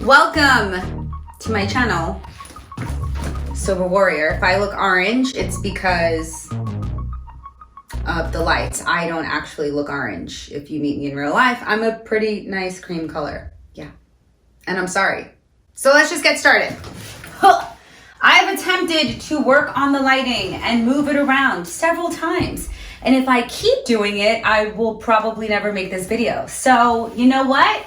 Welcome to my channel, Sober Warrior. If I look orange, it's because of the lights. I don't actually look orange. If you meet me in real life, I'm a pretty nice cream color. Yeah. And I'm sorry. So let's just get started. I have attempted to work on the lighting and move it around several times. And if I keep doing it, I will probably never make this video. So you know what?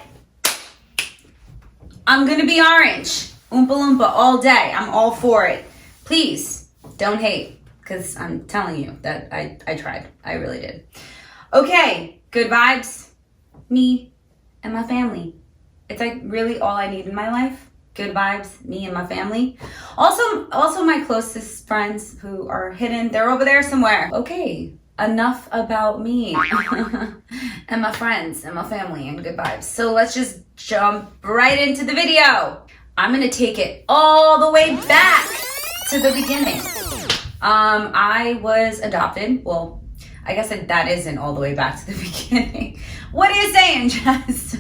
I'm gonna be orange, Oompa Loompa all day. I'm all for it. Please don't hate, because I'm telling you that I tried. I really did. Okay, good vibes, me and my family. It's like really all I need in my life. Good vibes, me and my family. Also my closest friends who are hidden, they're over there somewhere. Okay, enough about me and my friends and my family and good vibes. So let's just jump right into the video. I'm gonna take it all the way back to the beginning. I was adopted. Well, I guess that isn't all the way back to the beginning. What are you saying, Jess?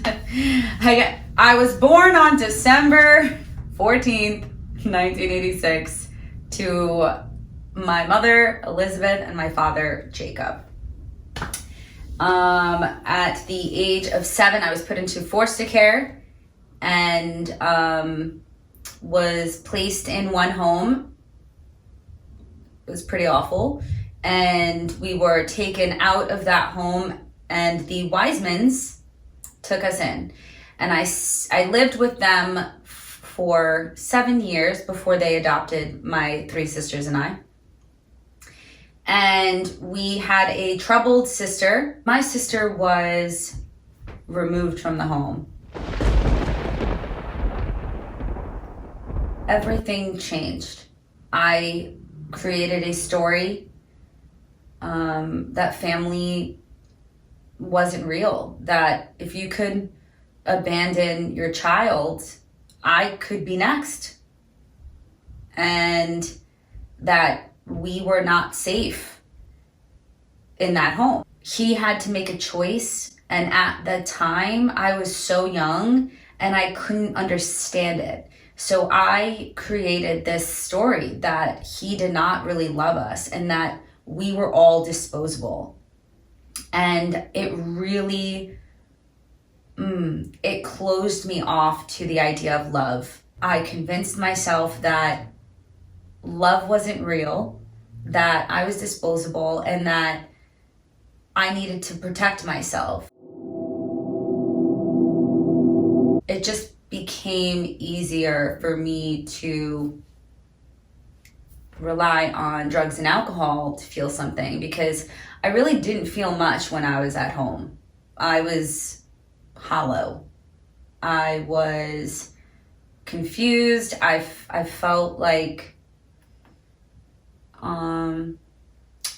I was born on December 14th, 1986 to my mother, Elizabeth, and my father, Jacob. At the age of 7, I was put into foster care and was placed in one home. It was pretty awful. And we were taken out of that home, and the Wisemans took us in. And I lived with them for 7 years before they adopted my 3 sisters and I. And we had a troubled sister. My sister was removed from the home. Everything changed. I created a story that family wasn't real. That if you could abandon your child, I could be next. And that we were not safe in that home. He had to make a choice, and at the time I was so young and I couldn't understand it. So I created this story that he did not really love us and that we were all disposable. And it really, it closed me off to the idea of love. I convinced myself that love wasn't real, that I was disposable, and that I needed to protect myself. It just became easier for me to rely on drugs and alcohol to feel something, because I really didn't feel much when I was at home. I was hollow. I was confused. I felt like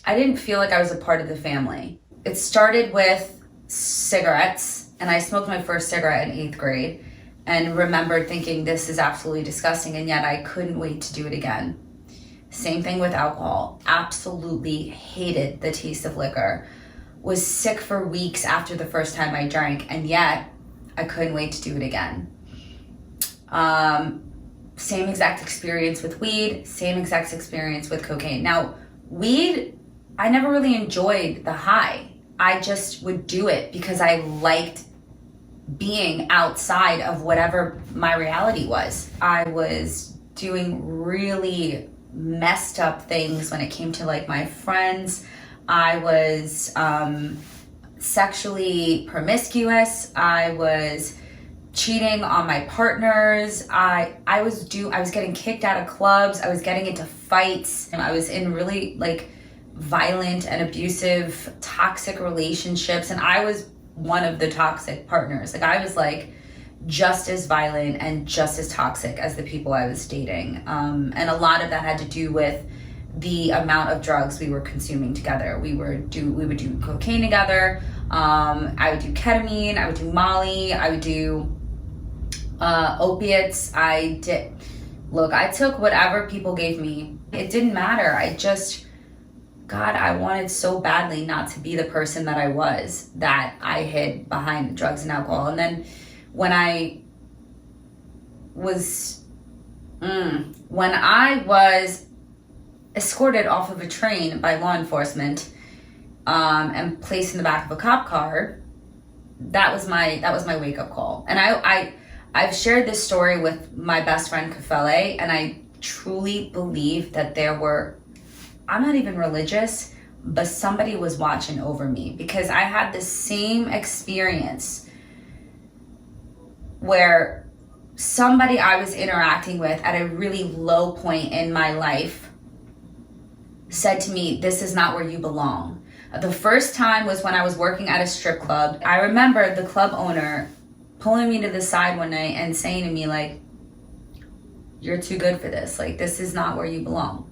I didn't feel like I was a part of the family. It started with cigarettes, and I smoked my first cigarette in 8th grade and remembered thinking this is absolutely disgusting, and yet I couldn't wait to do it again. Same thing with alcohol. Absolutely hated the taste of liquor. Was sick for weeks after the first time I drank, and yet I couldn't wait to do it again. Same exact experience with weed, same exact experience with cocaine. Now, weed, I never really enjoyed the high. I just would do it because I liked being outside of whatever my reality was. I was doing really messed up things when it came to like my friends. I was sexually promiscuous. I was cheating on my partners. I was getting kicked out of clubs. I was getting into fights. I was in really like violent and abusive, toxic relationships. And I was one of the toxic partners. Like I was like just as violent and just as toxic as the people I was dating. And a lot of that had to do with the amount of drugs we were consuming together. We would do cocaine together. I would do ketamine. I would do Molly. I would do opiates. I took whatever people gave me. It didn't matter. I wanted so badly not to be the person that I was, that I hid behind drugs and alcohol. And then when I was when I was escorted off of a train by law enforcement and placed in the back of a cop car. That was my wake-up call. And I've shared this story with my best friend Kafele, and I truly believe that I'm not even religious, but somebody was watching over me, because I had the same experience where somebody I was interacting with at a really low point in my life said to me, "This is not where you belong." The first time was when I was working at a strip club. I remember the club owner pulling me to the side one night and saying to me, like, "You're too good for this. Like, this is not where you belong."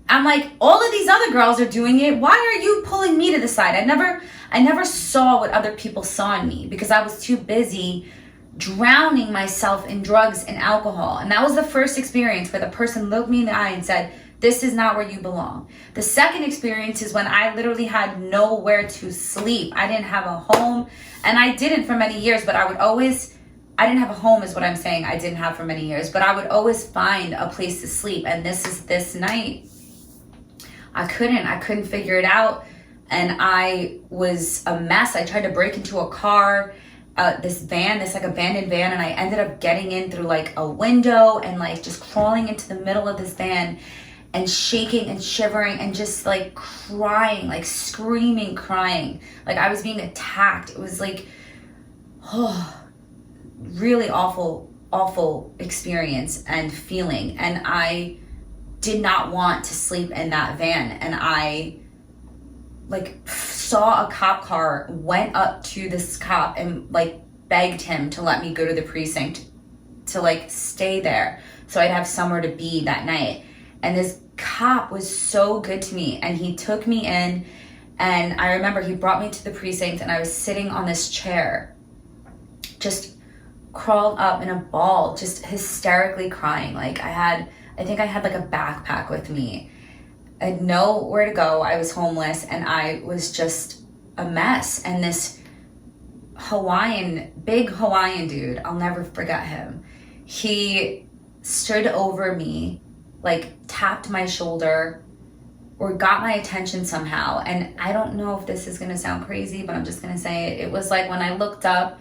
I'm like, all of these other girls are doing it. Why are you pulling me to the side? I never saw what other people saw in me, because I was too busy drowning myself in drugs and alcohol. And that was the first experience where the person looked me in the eye and said, "This is not where you belong." The second experience is when I literally had nowhere to sleep. I didn't have a home, and I didn't for many years, but I didn't have a home is what I'm saying. I didn't have for many years, but I would always find a place to sleep. And this night, I couldn't figure it out. And I was a mess. I tried to break into a car, this like abandoned van, and I ended up getting in through like a window and like just crawling into the middle of this van and shaking and shivering and just like crying, like screaming, crying. Like I was being attacked. It was like, really awful experience and feeling. And I did not want to sleep in that van. And I like saw a cop car, went up to this cop and like begged him to let me go to the precinct to like stay there so I'd have somewhere to be that night. And this cop was so good to me, and he took me in, and I remember he brought me to the precinct, and I was sitting on this chair, just crawled up in a ball, just hysterically crying. Like I think I had like a backpack with me. I had nowhere to go. I was homeless, and I was just a mess. And this big Hawaiian dude, I'll never forget him. He stood over me, like tapped my shoulder or got my attention somehow. And I don't know if this is gonna sound crazy, but I'm just gonna say it. It was like when I looked up,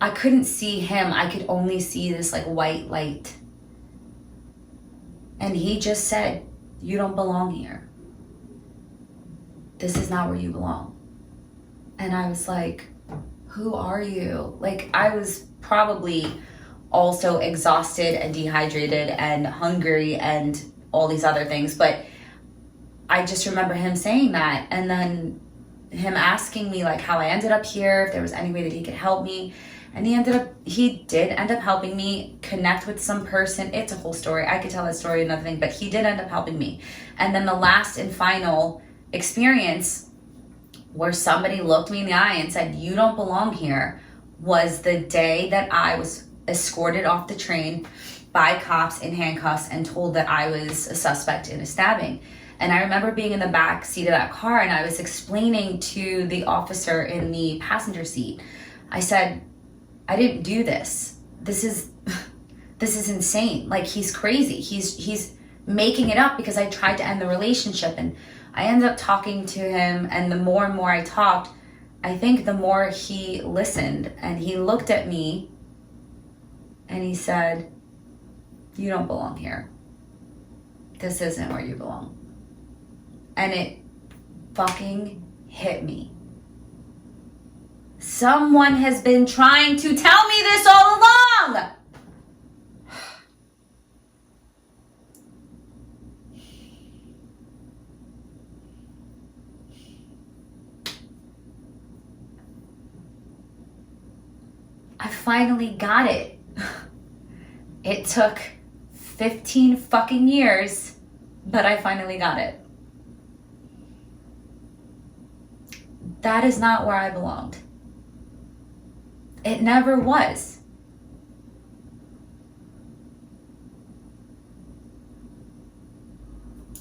I couldn't see him. I could only see this like white light. And he just said, "You don't belong here. This is not where you belong." And I was like, "Who are you?" Like I was probably also exhausted and dehydrated and hungry and all these other things. But I just remember him saying that, and then him asking me like how I ended up here, if there was any way that he could help me. And he did end up helping me connect with some person. It's a whole story. I could tell that story another thing, but he did end up helping me. And then the last and final experience where somebody looked me in the eye and said, "You don't belong here," was the day that I was escorted off the train by cops in handcuffs and told that I was a suspect in a stabbing. And I remember being in the back seat of that car, and I was explaining to the officer in the passenger seat. I said, "I didn't do this. This is insane. Like he's crazy. He's making it up because I tried to end the relationship." And I ended up talking to him, and the more and more I talked, I think the more he listened, and he looked at me and he said, "You don't belong here. This isn't where you belong." And it fucking hit me. Someone has been trying to tell me this all along. I finally got it. It took 15 fucking years, but I finally got it. That is not where I belonged. It never was.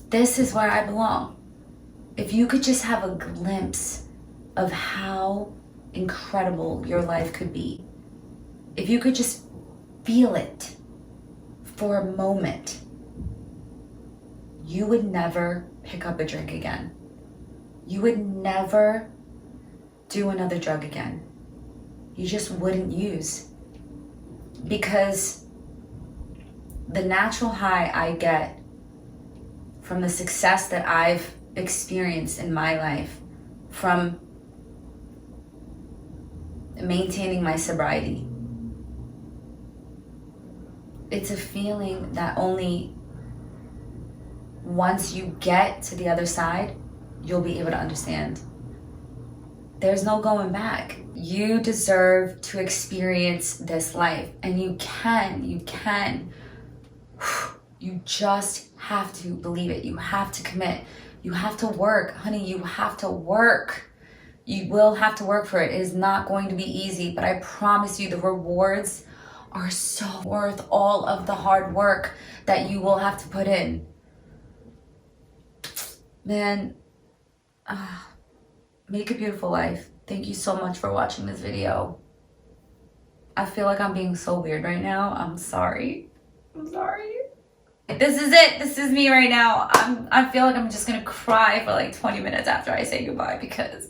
This is where I belong. If you could just have a glimpse of how incredible your life could be, if you could just feel it, for a moment, you would never pick up a drink again. You would never do another drug again. You just wouldn't use. Because the natural high I get from the success that I've experienced in my life, from maintaining my sobriety, it's a feeling that only once you get to the other side, you'll be able to understand. There's no going back. You deserve to experience this life, and you can. You just have to believe it. You have to commit. You have to work. Honey, you have to work. You will have to work for it. It is not going to be easy, but I promise you the rewards are so worth all of the hard work that you will have to put in. Man, make a beautiful life. Thank you so much for watching this video. I feel like I'm being so weird right now. I'm sorry. This is it. This is me right now. I feel like I'm just gonna cry for like 20 minutes after I say goodbye because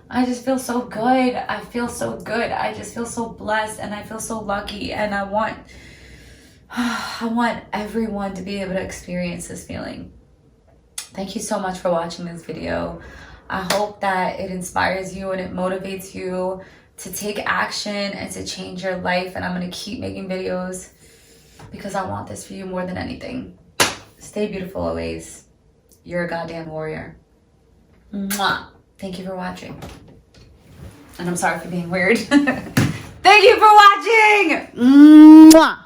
I just feel so good. I feel so good. I just feel so blessed, and I feel so lucky, and I want everyone to be able to experience this feeling. Thank you so much for watching this video. I hope that it inspires you and it motivates you to take action and to change your life. And I'm going to keep making videos because I want this for you more than anything. Stay beautiful always. You're a goddamn warrior. Mwah. Thank you for watching. And I'm sorry for being weird. Thank you for watching. Mwah.